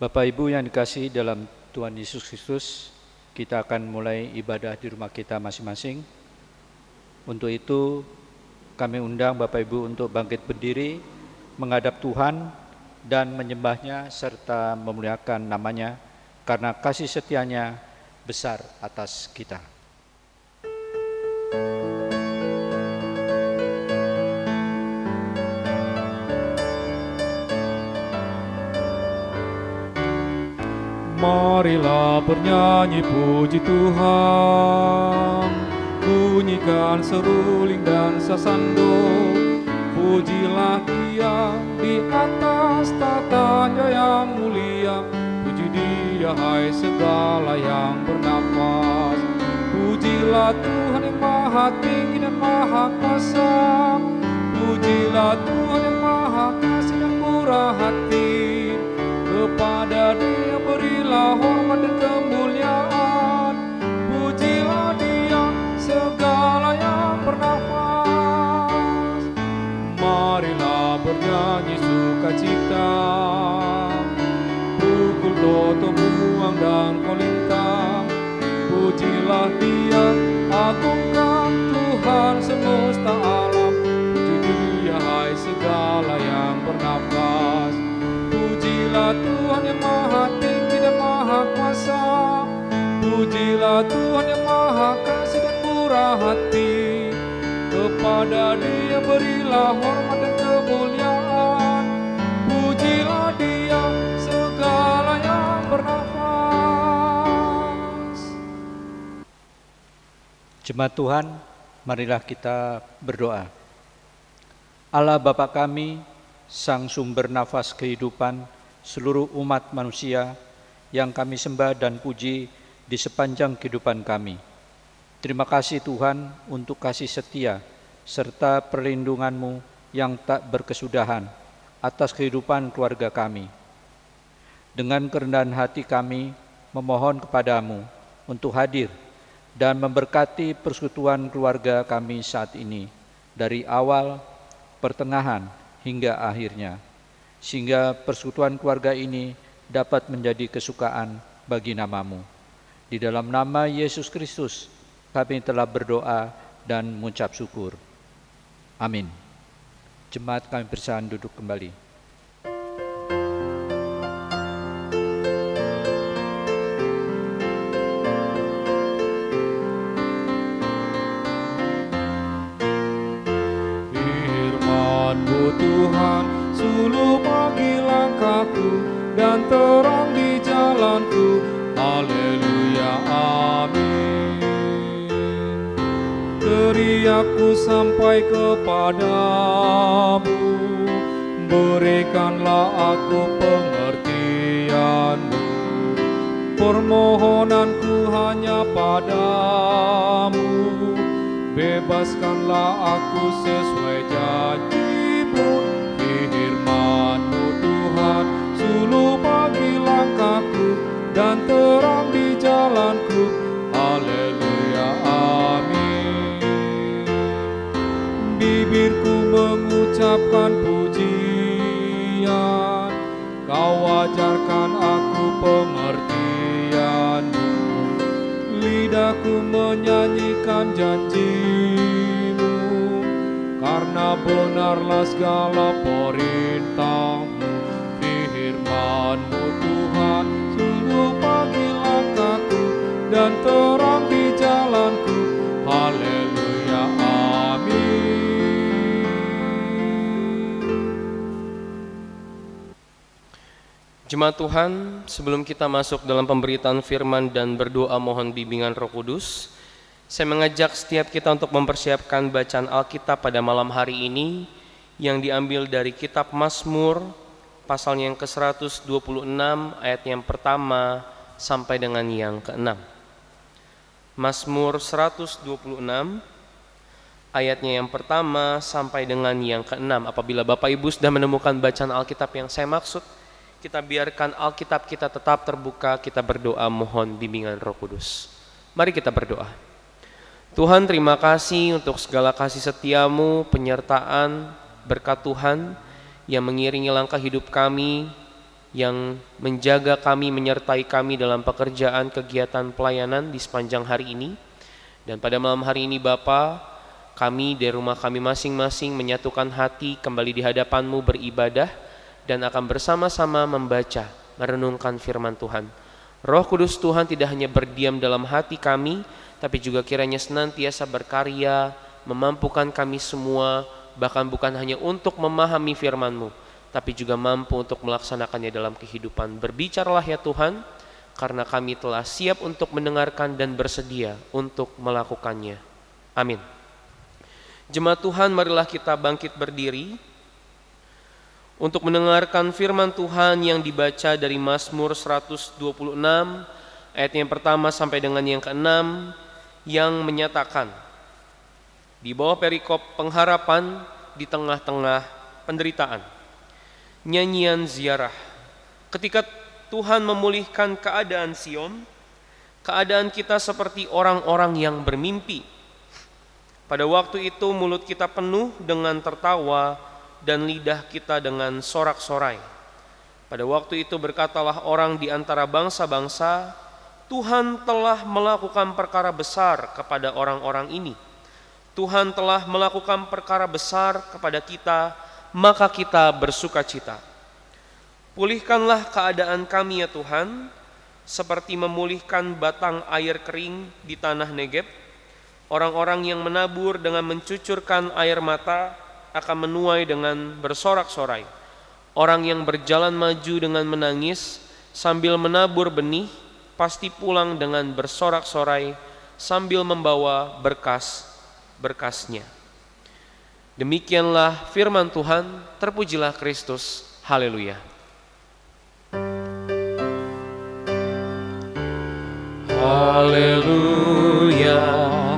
Bapak Ibu yang dikasihi dalam Tuhan Yesus Kristus, kita akan mulai ibadah di rumah kita masing-masing. Untuk itu kami undang Bapak Ibu untuk bangkit berdiri, menghadap Tuhan dan menyembahnya serta memuliakan namanya karena kasih setianya besar atas kita. Marilah bernyanyi puji Tuhan, bunyikan seruling dan sasando. Pujilah Dia di atas tatanya yang mulia, puji Dia hai segala yang bernafas. Pujilah Tuhan yang maha tinggi dan maha kuasa, pujilah Tuhan yang maha kasih dan murah hati. Kepada Dia berilah hormat dan kemuliaan, pujilah Dia segala yang bernafas. Marilah bernyanyi sukacita, pukul totom buang dan kolintang. Pujilah Dia, agungkan Tuhan semesta alam, puji Dia hai segala yang bernafas. Pujilah Tuhan yang maha tinggi dan maha kuasa, pujilah Tuhan yang maha kasih dan murah hati. Kepada Dia berilah hormat dan kemuliaan, pujilah Dia segala yang bernafas. Jemaat Tuhan, marilah kita berdoa. Allah Bapa kami, Sang sumber nafas kehidupan seluruh umat manusia yang kami sembah dan puji di sepanjang kehidupan kami. Terima kasih Tuhan untuk kasih setia serta perlindungan-Mu yang tak berkesudahan atas kehidupan keluarga kami. Dengan kerendahan hati kami memohon kepadamu untuk hadir dan memberkati persekutuan keluarga kami saat ini dari awal, pertengahan, hingga akhirnya, sehingga persekutuan keluarga ini dapat menjadi kesukaan bagi nama-Mu. Di dalam nama Yesus Kristus kami telah berdoa dan mengucap syukur. Amin. Jemaat kami persilakan duduk kembali. Tuhan, suluh pagi langkahku dan terang di jalanku. Haleluya, amin. Teriakku sampai kepadamu, berikanlah aku pengertian-Mu. Permohonanku hanya padamu, bebaskanlah aku sesuai janji. Firman-Mu Tuhan, suluh pagi langkahku dan terang di jalanku. Haleluya, amin. Bibirku mengucapkan pujian, Kau ajarkan aku pengertian-Mu. Lidahku menyanyikan janji-Mu, karena benarlah segala perintah-Mu. Firman-Mu Tuhan, suluh pagi langkahku dan terang di jalanku. Haleluya, amin. Jemaat Tuhan, sebelum kita masuk dalam pemberitaan firman dan berdoa mohon bimbingan Roh Kudus, saya mengajak setiap kita untuk mempersiapkan bacaan Alkitab pada malam hari ini yang diambil dari kitab Mazmur pasalnya yang ke-126 ayat yang pertama sampai dengan yang ke-6. Mazmur 126 ayatnya yang pertama sampai dengan yang ke-6. Apabila Bapak Ibu sudah menemukan bacaan Alkitab yang saya maksud, kita biarkan Alkitab kita tetap terbuka, kita berdoa mohon bimbingan Roh Kudus. Mari kita berdoa. Tuhan, terima kasih untuk segala kasih setia-Mu, penyertaan, berkat Tuhan yang mengiringi langkah hidup kami yang menjaga kami, menyertai kami dalam pekerjaan kegiatan pelayanan di sepanjang hari ini. Dan pada malam hari ini Bapa, kami dari rumah kami masing-masing menyatukan hati kembali di hadapan-Mu beribadah dan akan bersama-sama membaca, merenungkan firman Tuhan. Roh Kudus Tuhan tidak hanya berdiam dalam hati kami, tapi juga kiranya senantiasa berkarya, memampukan kami semua, bahkan bukan hanya untuk memahami firman-Mu, tapi juga mampu untuk melaksanakannya dalam kehidupan. Berbicaralah ya Tuhan, karena kami telah siap untuk mendengarkan dan bersedia untuk melakukannya. Amin. Jemaat Tuhan, marilah kita bangkit berdiri untuk mendengarkan firman Tuhan yang dibaca dari Mazmur 126 ayat yang pertama sampai dengan yang ke-6, yang menyatakan, di bawah perikop pengharapan di tengah-tengah penderitaan. Nyanyian ziarah. Ketika Tuhan memulihkan keadaan Sion, keadaan kita seperti orang-orang yang bermimpi. Pada waktu itu mulut kita penuh dengan tertawa dan lidah kita dengan sorak-sorai. Pada waktu itu berkatalah orang di antara bangsa-bangsa, Tuhan telah melakukan perkara besar kepada orang-orang ini. Tuhan telah melakukan perkara besar kepada kita, maka kita bersukacita. Pulihkanlah keadaan kami ya Tuhan, seperti memulihkan batang air kering di tanah Negeb. Orang-orang yang menabur dengan mencucurkan air mata akan menuai dengan bersorak-sorai. Orang yang berjalan maju dengan menangis sambil menabur benih pasti pulang dengan bersorak-sorai sambil membawa berkas-berkasnya. Demikianlah firman Tuhan, terpujilah Kristus. Haleluya. Haleluya,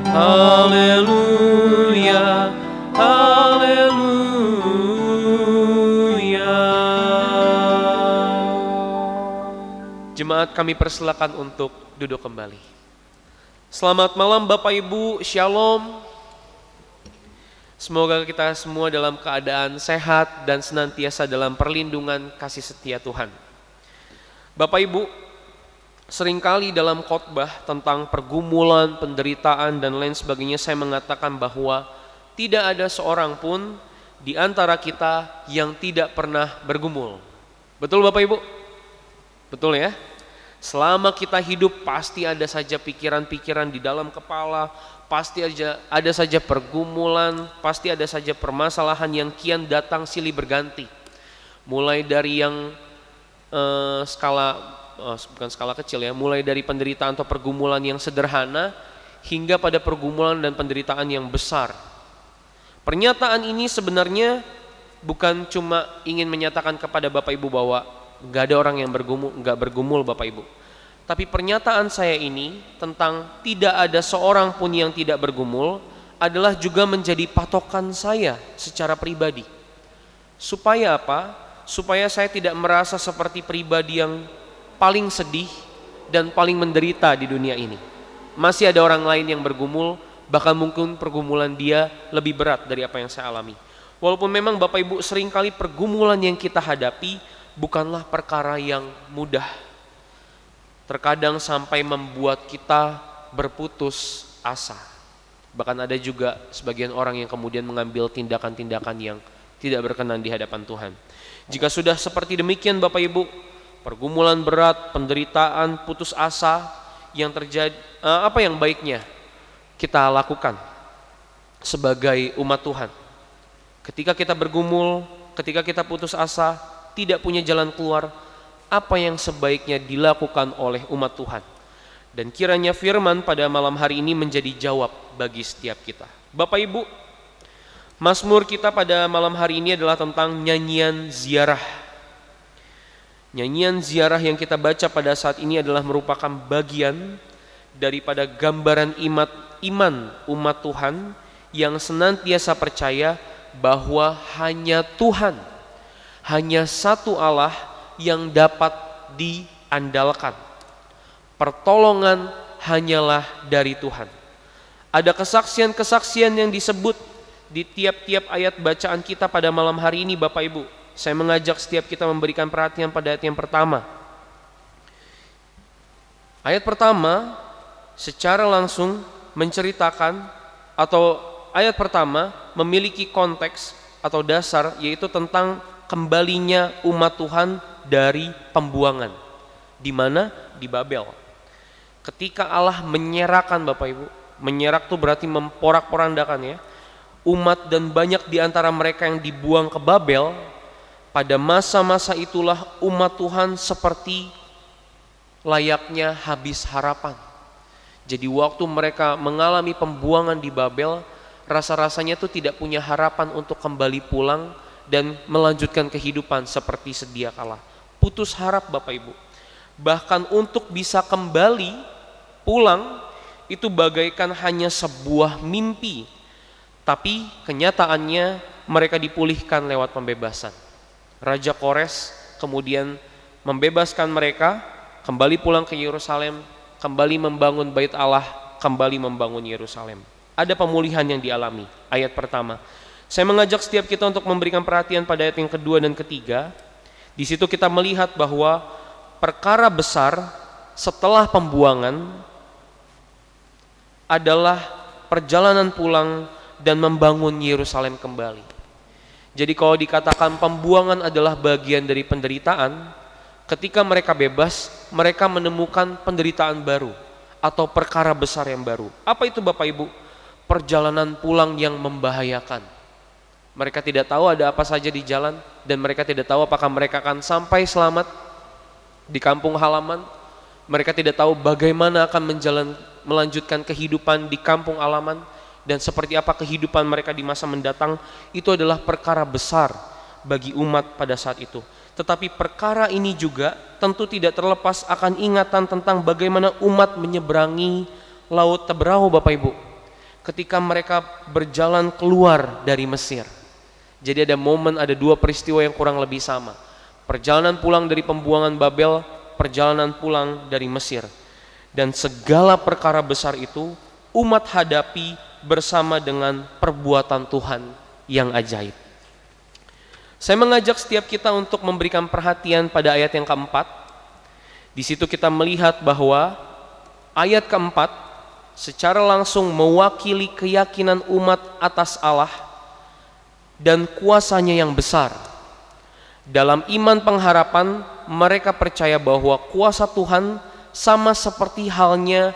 haleluya, haleluya. Jemaat, kami persilakan untuk duduk kembali. Selamat malam Bapak Ibu, Shalom. Semoga kita semua dalam keadaan sehat dan senantiasa dalam perlindungan kasih setia Tuhan. Bapak Ibu, seringkali dalam khotbah tentang pergumulan, penderitaan dan lain sebagainya, saya mengatakan bahwa tidak ada seorang pun di antara kita yang tidak pernah bergumul. Betul Bapak Ibu? Betul ya? Selama kita hidup pasti ada saja pikiran-pikiran di dalam kepala, pasti ada saja pergumulan, pasti ada saja permasalahan yang kian datang silih berganti. Mulai dari yang bukan skala kecil ya, mulai dari penderitaan atau pergumulan yang sederhana hingga pada pergumulan dan penderitaan yang besar. Pernyataan ini sebenarnya bukan cuma ingin menyatakan kepada Bapak Ibu bahwa nggak ada orang yang nggak bergumul Bapak Ibu. Tapi pernyataan saya ini tentang tidak ada seorang pun yang tidak bergumul adalah juga menjadi patokan saya secara pribadi. Supaya apa? Supaya saya tidak merasa seperti pribadi yang paling sedih dan paling menderita di dunia ini. Masih ada orang lain yang bergumul, bahkan mungkin pergumulan dia lebih berat dari apa yang saya alami. Walaupun memang Bapak Ibu seringkali pergumulan yang kita hadapi bukanlah perkara yang mudah. Terkadang sampai membuat kita berputus asa. Bahkan ada juga sebagian orang yang kemudian mengambil tindakan-tindakan yang tidak berkenan di hadapan Tuhan. Jika sudah seperti demikian Bapak Ibu, pergumulan berat, penderitaan, putus asa yang terjadi, apa yang baiknya kita lakukan sebagai umat Tuhan? Ketika kita bergumul, ketika kita putus asa, tidak punya jalan keluar, apa yang sebaiknya dilakukan oleh umat Tuhan? Dan kiranya firman pada malam hari ini menjadi jawab bagi setiap kita. Bapak Ibu, Mazmur kita pada malam hari ini adalah tentang nyanyian ziarah. Nyanyian ziarah yang kita baca pada saat ini adalah merupakan bagian daripada gambaran iman umat Tuhan yang senantiasa percaya bahwa hanya Tuhan, hanya satu Allah yang dapat diandalkan. Pertolongan hanyalah dari Tuhan. Ada kesaksian-kesaksian yang disebut di tiap-tiap ayat bacaan kita pada malam hari ini Bapak Ibu. saya mengajak setiap kita memberikan perhatian pada ayat yang pertama. Ayat pertama secara langsung menceritakan, atau ayat pertama memiliki konteks atau dasar, yaitu tentang kembalinya umat Tuhan dari pembuangan. Di mana? Di Babel. Ketika Allah menyerahkan, Bapak Ibu, menyerak itu berarti memporak-porandakan ya, umat dan banyak di antara mereka yang dibuang ke Babel. Pada masa-masa itulah umat Tuhan seperti layaknya habis harapan. Jadi waktu mereka mengalami pembuangan di Babel, rasa-rasanya itu tidak punya harapan untuk kembali pulang dan melanjutkan kehidupan seperti sedia kala. Putus harap, Bapak Ibu. Bahkan untuk bisa kembali pulang itu bagaikan hanya sebuah mimpi. Tapi kenyataannya mereka dipulihkan lewat pembebasan. Raja Kores kemudian membebaskan mereka, kembali pulang ke Yerusalem, kembali membangun Bait Allah, kembali membangun Yerusalem. Ada pemulihan yang dialami. Ayat pertama. Saya mengajak setiap kita untuk memberikan perhatian pada ayat yang kedua dan ketiga. Di situ kita melihat bahwa perkara besar setelah pembuangan adalah perjalanan pulang dan membangun Yerusalem kembali. Jadi kalau dikatakan pembuangan adalah bagian dari penderitaan, ketika mereka bebas, mereka menemukan penderitaan baru atau perkara besar yang baru. Apa itu, Bapak Ibu? Perjalanan pulang yang membahayakan. Mereka tidak tahu ada apa saja di jalan, dan mereka tidak tahu apakah mereka akan sampai selamat di kampung halaman. Mereka tidak tahu bagaimana akan melanjutkan kehidupan di kampung halaman, dan seperti apa kehidupan mereka di masa mendatang. Itu adalah perkara besar bagi umat pada saat itu. Tetapi perkara ini juga tentu tidak terlepas akan ingatan tentang bagaimana umat menyeberangi Laut Teberau, Bapak Ibu, ketika mereka berjalan keluar dari Mesir. Jadi ada momen, ada dua peristiwa yang kurang lebih sama. Perjalanan pulang dari pembuangan Babel, perjalanan pulang dari Mesir. Dan segala perkara besar itu umat hadapi bersama dengan perbuatan Tuhan yang ajaib. Saya mengajak setiap kita untuk memberikan perhatian pada ayat yang keempat. Di situ kita melihat bahwa ayat keempat secara langsung mewakili keyakinan umat atas Allah dan kuasanya yang besar. Dalam iman pengharapan, mereka percaya bahwa kuasa Tuhan sama seperti halnya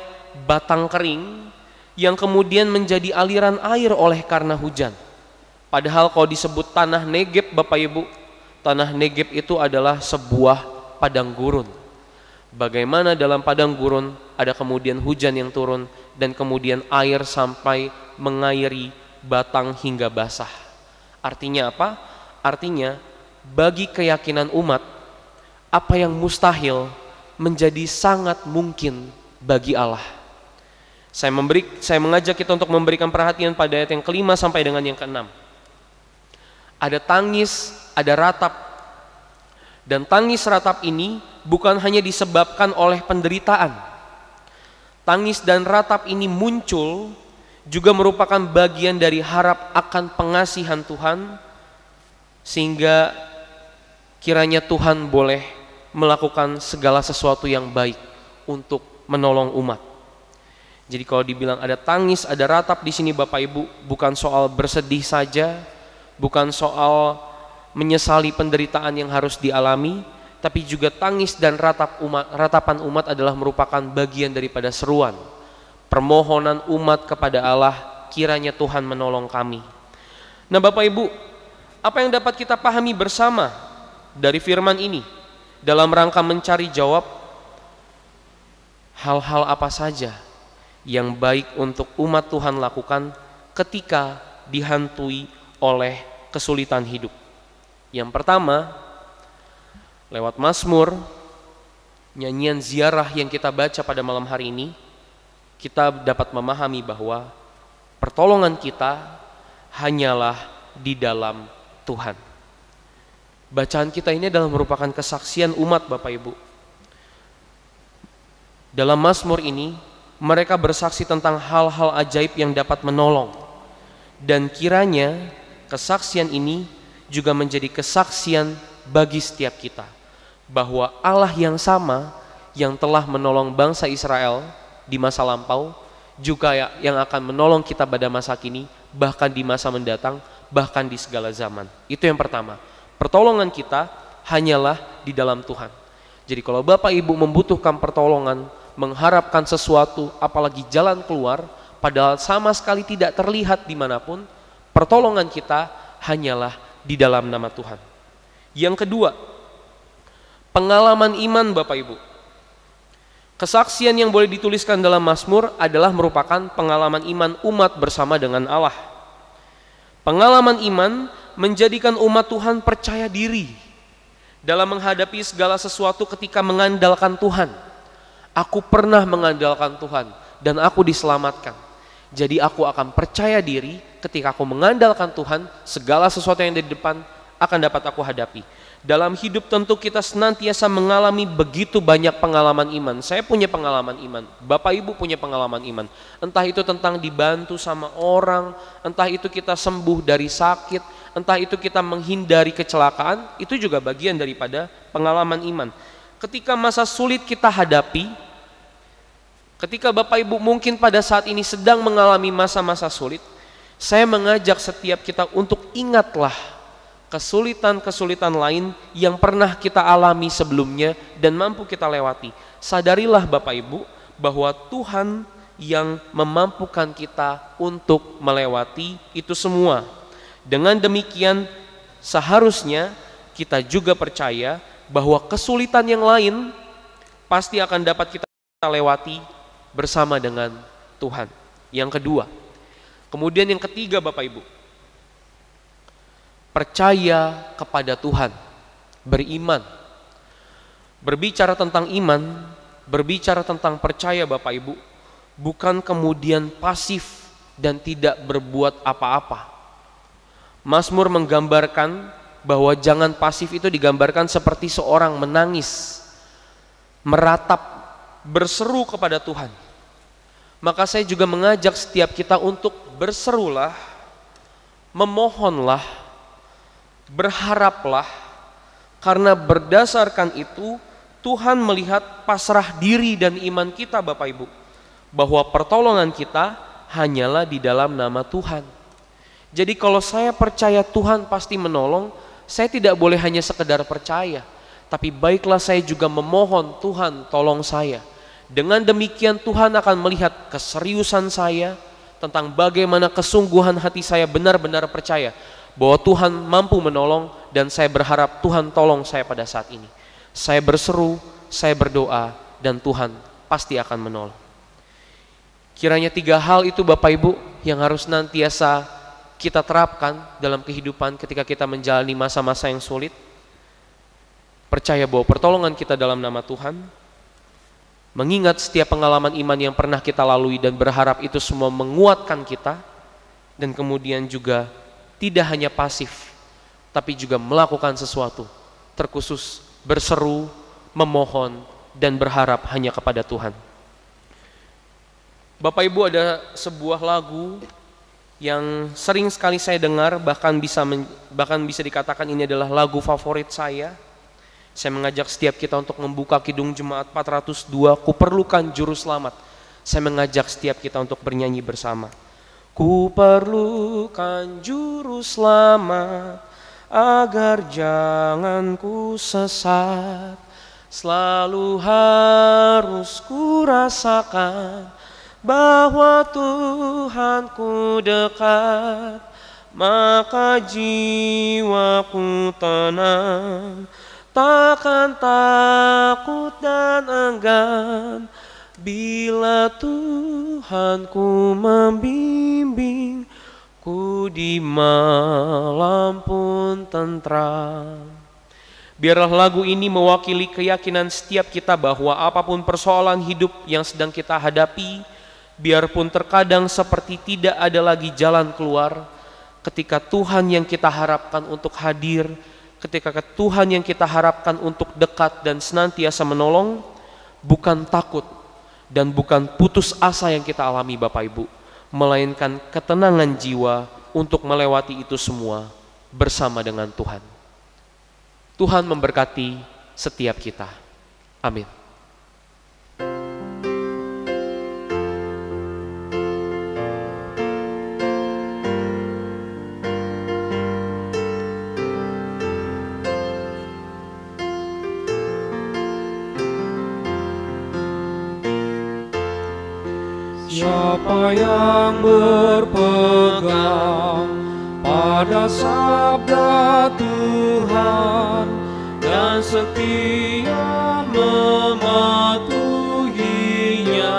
batang kering yang kemudian menjadi aliran air oleh karena hujan. Padahal kalau disebut tanah Negeb, Bapak Ibu, tanah Negeb itu adalah sebuah padang gurun. Bagaimana dalam padang gurun ada kemudian hujan yang turun dan kemudian air sampai mengairi batang hingga basah. Artinya apa? Artinya bagi keyakinan umat, apa yang mustahil menjadi sangat mungkin bagi Allah. Saya mengajak kita untuk memberikan perhatian pada ayat yang kelima sampai dengan yang keenam. Ada tangis, ada ratap. Dan tangis ratap ini bukan hanya disebabkan oleh penderitaan. Tangis dan ratap ini muncul juga merupakan bagian dari harap akan pengasihan Tuhan, sehingga kiranya Tuhan boleh melakukan segala sesuatu yang baik untuk menolong umat. Jadi kalau dibilang ada tangis, ada ratap di sini, Bapak Ibu, bukan soal bersedih saja, bukan soal menyesali penderitaan yang harus dialami, tapi juga tangis dan ratapan umat adalah merupakan bagian daripada seruan, permohonan umat kepada Allah, kiranya Tuhan menolong kami. Nah, Bapak Ibu, apa yang dapat kita pahami bersama dari firman ini dalam rangka mencari jawab hal-hal apa saja yang baik untuk umat Tuhan lakukan ketika dihantui oleh kesulitan hidup? Yang pertama, lewat Mazmur, nyanyian ziarah yang kita baca pada malam hari ini, kita dapat memahami bahwa pertolongan kita hanyalah di dalam Tuhan. Bacaan kita ini adalah merupakan kesaksian umat, Bapak Ibu. Dalam Mazmur ini, mereka bersaksi tentang hal-hal ajaib yang dapat menolong. Dan kiranya kesaksian ini juga menjadi kesaksian bagi setiap kita bahwa Allah yang sama yang telah menolong bangsa Israel di masa lampau juga yang akan menolong kita pada masa kini, bahkan di masa mendatang, bahkan di segala zaman. Itu yang pertama. Pertolongan kita hanyalah di dalam Tuhan. Jadi kalau Bapak Ibu membutuhkan pertolongan, mengharapkan sesuatu, apalagi jalan keluar, padahal sama sekali tidak terlihat dimanapun, pertolongan kita hanyalah di dalam nama Tuhan. Yang kedua, pengalaman iman Bapak Ibu. Kesaksian yang boleh dituliskan dalam Mazmur adalah merupakan pengalaman iman umat bersama dengan Allah. Pengalaman iman menjadikan umat Tuhan percaya diri dalam menghadapi segala sesuatu ketika mengandalkan Tuhan. Aku pernah mengandalkan Tuhan dan aku diselamatkan. Jadi aku akan percaya diri ketika aku mengandalkan Tuhan, segala sesuatu yang ada di depan akan dapat aku hadapi. Dalam hidup tentu kita senantiasa mengalami begitu banyak pengalaman iman. Saya punya pengalaman iman, Bapak Ibu punya pengalaman iman. Entah itu tentang dibantu sama orang, entah itu kita sembuh dari sakit, entah itu kita menghindari kecelakaan, itu juga bagian daripada pengalaman iman. Ketika masa sulit kita hadapi, ketika Bapak Ibu mungkin pada saat ini sedang mengalami masa-masa sulit, saya mengajak setiap kita untuk ingatlah kesulitan-kesulitan lain yang pernah kita alami sebelumnya dan mampu kita lewati. Sadarilah Bapak Ibu bahwa Tuhan yang memampukan kita untuk melewati itu semua. Dengan demikian seharusnya kita juga percaya bahwa kesulitan yang lain pasti akan dapat kita lewati bersama dengan Tuhan. Yang kedua. Kemudian yang ketiga Bapak Ibu, percaya kepada Tuhan, beriman. Berbicara tentang iman, berbicara tentang percaya Bapak Ibu, bukan kemudian pasif dan tidak berbuat apa-apa. Mazmur menggambarkan bahwa jangan pasif itu digambarkan seperti seorang menangis, meratap, berseru kepada Tuhan. Maka saya juga mengajak setiap kita untuk berserulah, memohonlah, berharaplah, karena berdasarkan itu Tuhan melihat pasrah diri dan iman kita Bapak Ibu, bahwa pertolongan kita hanyalah di dalam nama Tuhan. Jadi kalau saya percaya Tuhan pasti menolong, saya tidak boleh hanya sekedar percaya, tapi baiklah saya juga memohon, Tuhan tolong saya. Dengan demikian Tuhan akan melihat keseriusan saya tentang bagaimana kesungguhan hati saya benar-benar percaya bahwa Tuhan mampu menolong, dan saya berharap Tuhan tolong saya pada saat ini. Saya berseru, saya berdoa, dan Tuhan pasti akan menolong. Kiranya 3 hal itu Bapak Ibu yang harus nantiasa kita terapkan dalam kehidupan ketika kita menjalani masa-masa yang sulit. Percaya bahwa pertolongan kita dalam nama Tuhan, mengingat setiap pengalaman iman yang pernah kita lalui dan berharap itu semua menguatkan kita, dan kemudian juga tidak hanya pasif, tapi juga melakukan sesuatu, terkhusus berseru, memohon, dan berharap hanya kepada Tuhan. Bapak Ibu, ada sebuah lagu yang sering sekali saya dengar, bahkan bisa dikatakan ini adalah lagu favorit saya. Saya mengajak setiap kita untuk membuka Kidung Jemaat 402, Ku Perlukan Juru Selamat. Saya mengajak setiap kita untuk bernyanyi bersama. Ku perlukan juru selamat, agar jangan ku sesat. Selalu harus ku rasakan bahwa Tuhanku dekat. Maka jiwaku tenang, takkan takut dan enggan, bila Tuhanku membimbing, ku di malam pun tentram. Biarlah lagu ini mewakili keyakinan setiap kita bahwa apapun persoalan hidup yang sedang kita hadapi, biarpun terkadang seperti tidak ada lagi jalan keluar, ketika Tuhan yang kita harapkan untuk hadir, ketika Tuhan yang kita harapkan untuk dekat dan senantiasa menolong, bukan takut dan bukan putus asa yang kita alami Bapak Ibu, melainkan ketenangan jiwa untuk melewati itu semua bersama dengan Tuhan. Tuhan memberkati setiap kita. Amin. Siapa yang berpegang pada sabda Tuhan dan setia mematuhinya,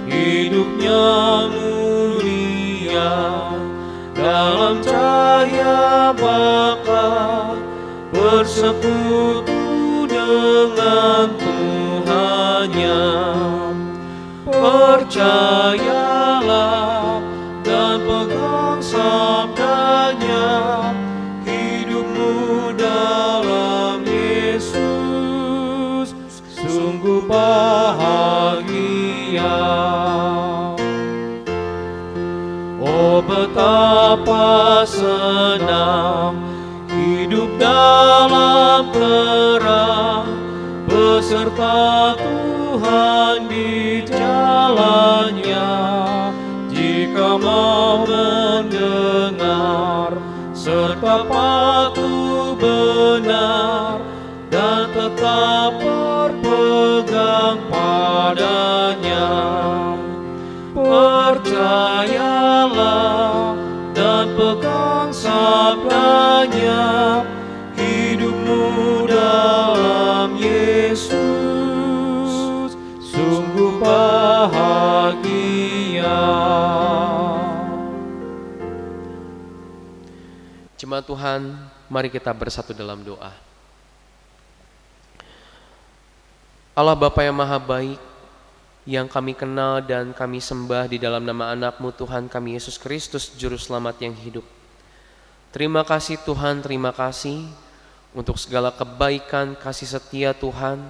hidupnya mulia dalam cahaya bakat, bersekutu dengan Tuhannya. Percayalah dan pegang sabdanya, hidupmu dalam Yesus sungguh bahagia. Oh, betapa senang hidup dalam terang beserta Tuhan di jalannya. Jika mau mendengar serta patuh benar dan tetap berpegang padanya. Percayalah dan pegang sabdanya, hidupmu dalam Yesus sungguh bahagia. Jemaat Tuhan, mari kita bersatu dalam doa. Allah Bapa yang Maha Baik, yang kami kenal dan kami sembah di dalam nama anak-Mu Tuhan kami Yesus Kristus, Juru Selamat yang hidup. Terima kasih Tuhan, terima kasih untuk segala kebaikan, kasih setia Tuhan,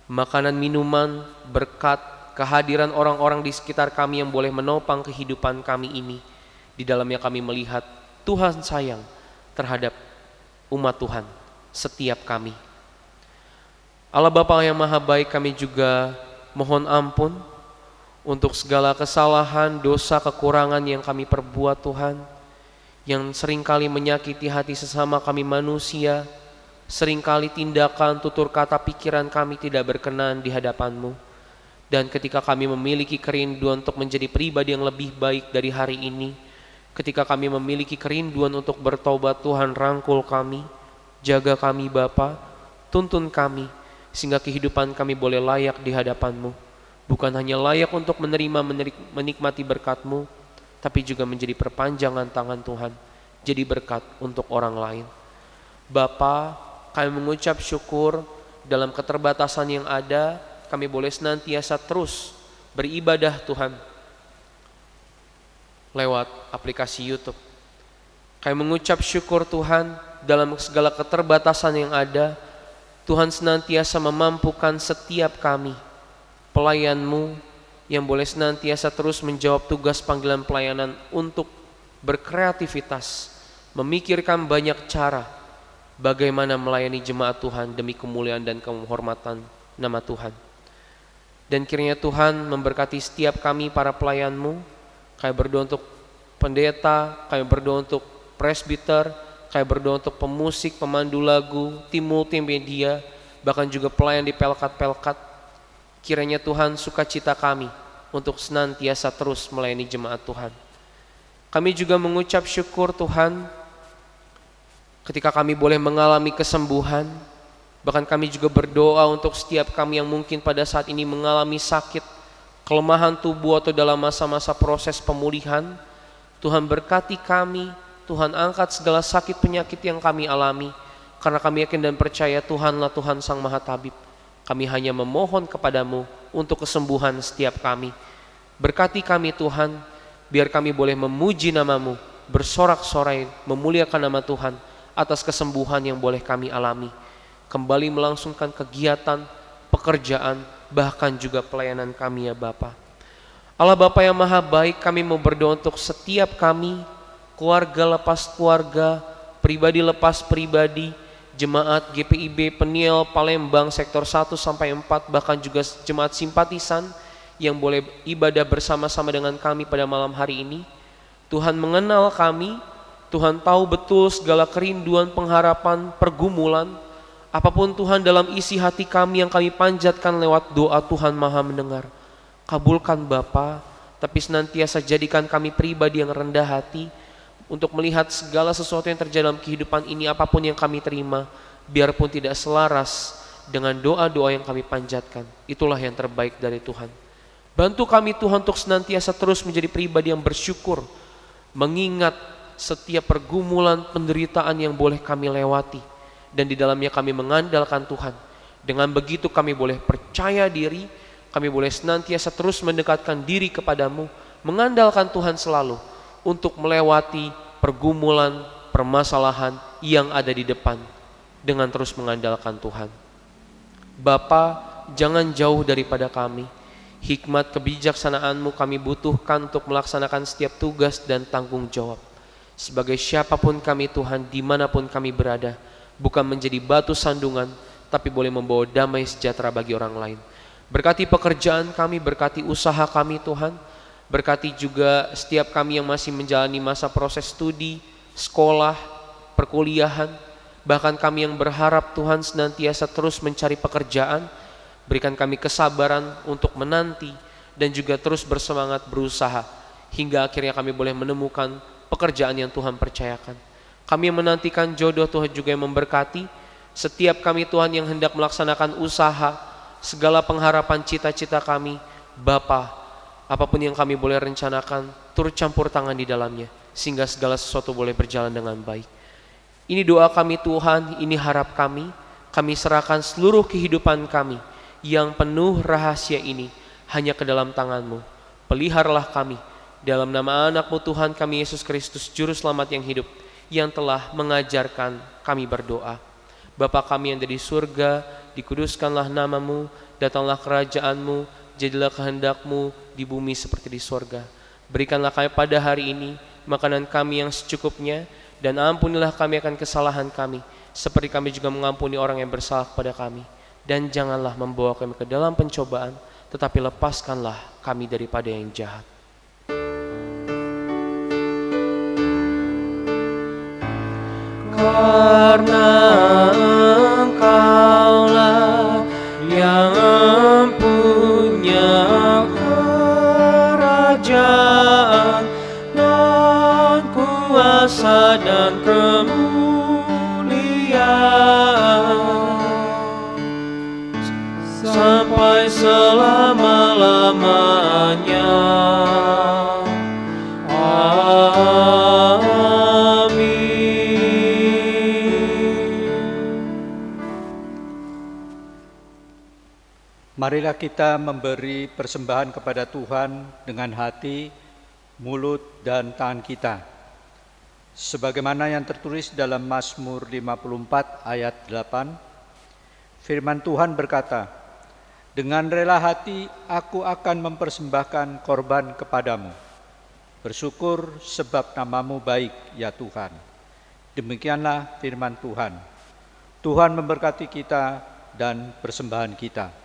makanan, minuman, berkat, kehadiran orang-orang di sekitar kami yang boleh menopang kehidupan kami ini. Di dalamnya kami melihat Tuhan sayang terhadap umat Tuhan, setiap kami. Allah Bapa yang Maha Baik, kami juga mohon ampun untuk segala kesalahan, dosa, kekurangan yang kami perbuat Tuhan, yang seringkali menyakiti hati sesama kami manusia, seringkali tindakan, tutur kata, pikiran kami tidak berkenan di hadapan-Mu. Dan ketika kami memiliki kerinduan untuk menjadi pribadi yang lebih baik dari hari ini, ketika kami memiliki kerinduan untuk bertobat, Tuhan rangkul kami, jaga kami Bapa, tuntun kami, sehingga kehidupan kami boleh layak di hadapan-Mu. Bukan hanya layak untuk menikmati berkat-Mu, tapi juga menjadi perpanjangan tangan Tuhan, jadi berkat untuk orang lain. Bapa, kami mengucap syukur dalam keterbatasan yang ada, kami boleh senantiasa terus beribadah Tuhan lewat aplikasi YouTube. Kami mengucap syukur Tuhan dalam segala keterbatasan yang ada, Tuhan senantiasa memampukan setiap kami, pelayan-Mu yang boleh senantiasa terus menjawab tugas panggilan pelayanan untuk berkreativitas, memikirkan banyak cara bagaimana melayani jemaat Tuhan demi kemuliaan dan kehormatan nama Tuhan. Dan kiranya Tuhan memberkati setiap kami para pelayan-Mu. Kami berdoa untuk pendeta, kami berdoa untuk presbiter, kami berdoa untuk pemusik, pemandu lagu, tim multimedia, bahkan juga pelayan di pelkat-pelkat. Kiranya Tuhan sukacita kami untuk senantiasa terus melayani jemaat Tuhan. Kami juga mengucap syukur Tuhan ketika kami boleh mengalami kesembuhan. Bahkan kami juga berdoa untuk setiap kami yang mungkin pada saat ini mengalami sakit, kelemahan tubuh atau dalam masa-masa proses pemulihan. Tuhan berkati kami, Tuhan angkat segala sakit penyakit yang kami alami, karena kami yakin dan percaya Tuhanlah Tuhan Sang Maha Tabib. Kami hanya memohon kepadamu untuk kesembuhan setiap kami. Berkati kami Tuhan, biar kami boleh memuji namamu, bersorak-sorai memuliakan nama Tuhan atas kesembuhan yang boleh kami alami. Kembali melangsungkan kegiatan, pekerjaan, bahkan juga pelayanan kami ya Bapa. Allah Bapa yang Maha Baik, kami mau berdoa untuk setiap kami, keluarga lepas keluarga, pribadi lepas pribadi, jemaat GPIB Peniel Palembang sektor 1 sampai 4, bahkan juga jemaat simpatisan yang boleh ibadah bersama-sama dengan kami pada malam hari ini. Tuhan mengenal kami, Tuhan tahu betul segala kerinduan, pengharapan, pergumulan, apapun Tuhan dalam isi hati kami yang kami panjatkan lewat doa, Tuhan Maha mendengar. Kabulkan Bapa, tapi senantiasa jadikan kami pribadi yang rendah hati untuk melihat segala sesuatu yang terjadi dalam kehidupan ini, apapun yang kami terima, biarpun tidak selaras dengan doa-doa yang kami panjatkan. Itulah yang terbaik dari Tuhan. Bantu kami Tuhan untuk senantiasa terus menjadi pribadi yang bersyukur, mengingat setiap pergumulan, penderitaan yang boleh kami lewati, dan di dalamnya kami mengandalkan Tuhan. Dengan begitu kami boleh percaya diri, kami boleh senantiasa terus mendekatkan diri kepadamu, mengandalkan Tuhan selalu untuk melewati pergumulan, permasalahan yang ada di depan dengan terus mengandalkan Tuhan. Bapa, jangan jauh daripada kami. Hikmat kebijaksanaan-Mu kami butuhkan untuk melaksanakan setiap tugas dan tanggung jawab. Sebagai siapapun kami Tuhan, dimanapun kami berada, bukan menjadi batu sandungan, tapi boleh membawa damai sejahtera bagi orang lain. Berkati pekerjaan kami, berkati usaha kami Tuhan. Berkati juga setiap kami yang masih menjalani masa proses studi, sekolah, perkuliahan. Bahkan kami yang berharap Tuhan senantiasa terus mencari pekerjaan. Berikan kami kesabaran untuk menanti dan juga terus bersemangat berusaha hingga akhirnya kami boleh menemukan pekerjaan yang Tuhan percayakan. Kami yang menantikan jodoh, Tuhan juga yang memberkati. Setiap kami Tuhan yang hendak melaksanakan usaha, segala pengharapan cita-cita kami, Bapa, apapun yang kami boleh rencanakan, turut campur tangan di dalamnya, sehingga segala sesuatu boleh berjalan dengan baik. Ini doa kami Tuhan, ini harap kami serahkan seluruh kehidupan kami yang penuh rahasia ini hanya ke dalam tangan-Mu. Peliharalah kami, dalam nama anak-Mu Tuhan kami Yesus Kristus, Juru Selamat yang hidup, yang telah mengajarkan kami berdoa. Bapa kami yang ada di surga, dikuduskanlah nama-Mu, datanglah kerajaan-Mu, jadilah kehendak-Mu di bumi seperti di sorga. Berikanlah kami pada hari ini makanan kami yang secukupnya, dan ampunilah kami akan kesalahan kami, seperti kami juga mengampuni orang yang bersalah kepada kami. Dan janganlah membawa kami ke dalam pencobaan, tetapi lepaskanlah kami daripada yang jahat. Karena Engkaulah yang mempunyai kerajaan dan kuasa dan kemuliaan sampai selama-lamanya. Marilah kita memberi persembahan kepada Tuhan dengan hati, mulut, dan tangan kita. Sebagaimana yang tertulis dalam Mazmur 54 ayat 8, firman Tuhan berkata, "Dengan rela hati aku akan mempersembahkan korban kepadamu. Bersyukur sebab nama-Mu baik, ya Tuhan." Demikianlah firman Tuhan. Tuhan memberkati kita dan persembahan kita.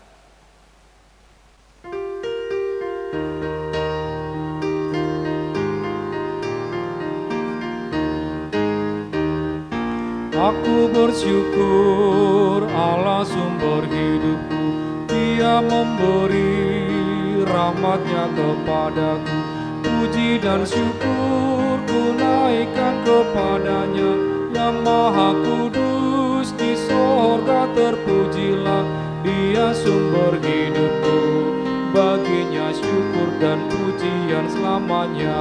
Aku bersyukur Allah sumber hidupku, Dia memberi rahmat-Nya kepadaku. Puji dan syukur ku naikkan kepada-Nya, yang maha kudus di sorga terpujilah. Dia sumber hidupku, baginya syukur dan pujian selamanya.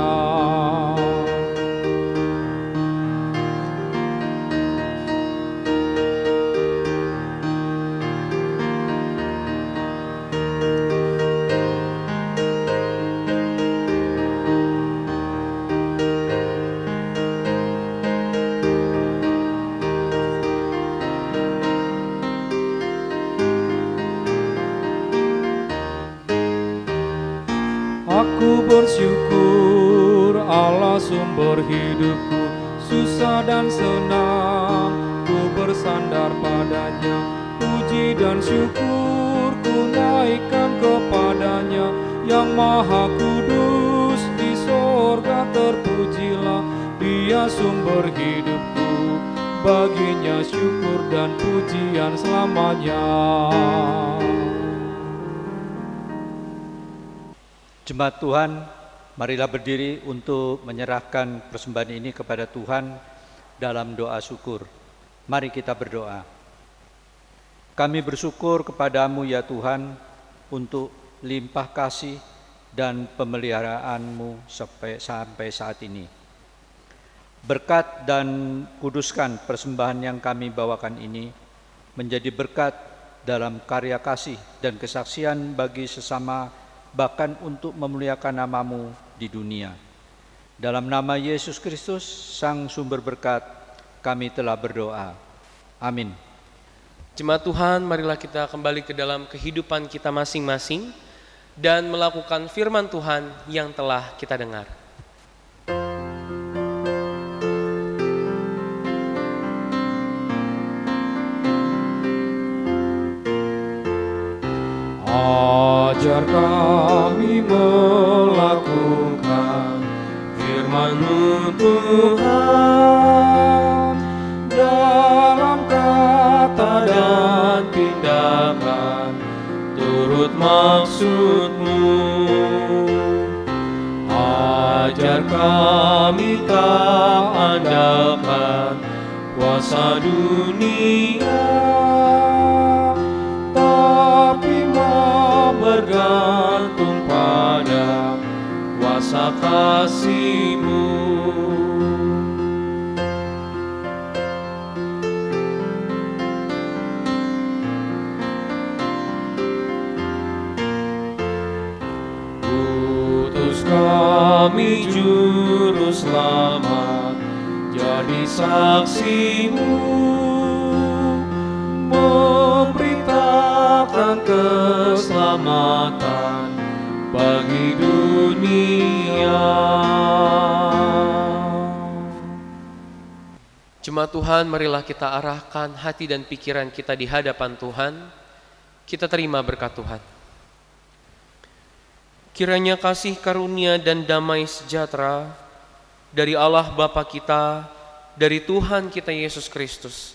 Aku bersyukur Allah sumber hidupku, susah dan senang, ku bersandar padanya. Puji dan syukur ku naikkan kepadanya, yang maha kudus di sorga terpujilah. Dia sumber hidupku, baginya syukur dan pujian selamanya. Jemaat Tuhan, marilah berdiri untuk menyerahkan persembahan ini kepada Tuhan dalam doa syukur. Mari kita berdoa. Kami bersyukur kepadamu ya Tuhan untuk limpah kasih dan pemeliharaanmu sampai saat ini. Berkat dan kuduskan persembahan yang kami bawakan ini menjadi berkat dalam karya kasih dan kesaksian bagi sesama, bahkan untuk memuliakan namamu di dunia. Dalam nama Yesus Kristus, Sang Sumber Berkat, kami telah berdoa. Amin. Jemaat Tuhan, marilah kita kembali ke dalam kehidupan kita masing-masing dan melakukan firman Tuhan yang telah kita dengar. Ajar kami melakukan firman-Mu Tuhan, dalam kata dan tindakan turut maksud-Mu. Ajar kami tak andalkan kuasa dunia, bergantung pada kuasa kasih-Mu. Utus kami Juru Selamat, jadi saksi-Mu, memberitakan keselamatan bagi dunia. Jemaat Tuhan, marilah kita arahkan hati dan pikiran kita di hadapan Tuhan. Kita terima berkat Tuhan. Kiranya kasih karunia dan damai sejahtera dari Allah Bapa kita, dari Tuhan kita Yesus Kristus,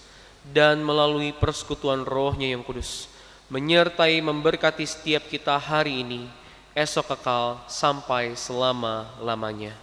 dan melalui persekutuan Roh-Nya yang kudus, menyertai memberkati setiap kita hari ini, esok kekal sampai selama-lamanya.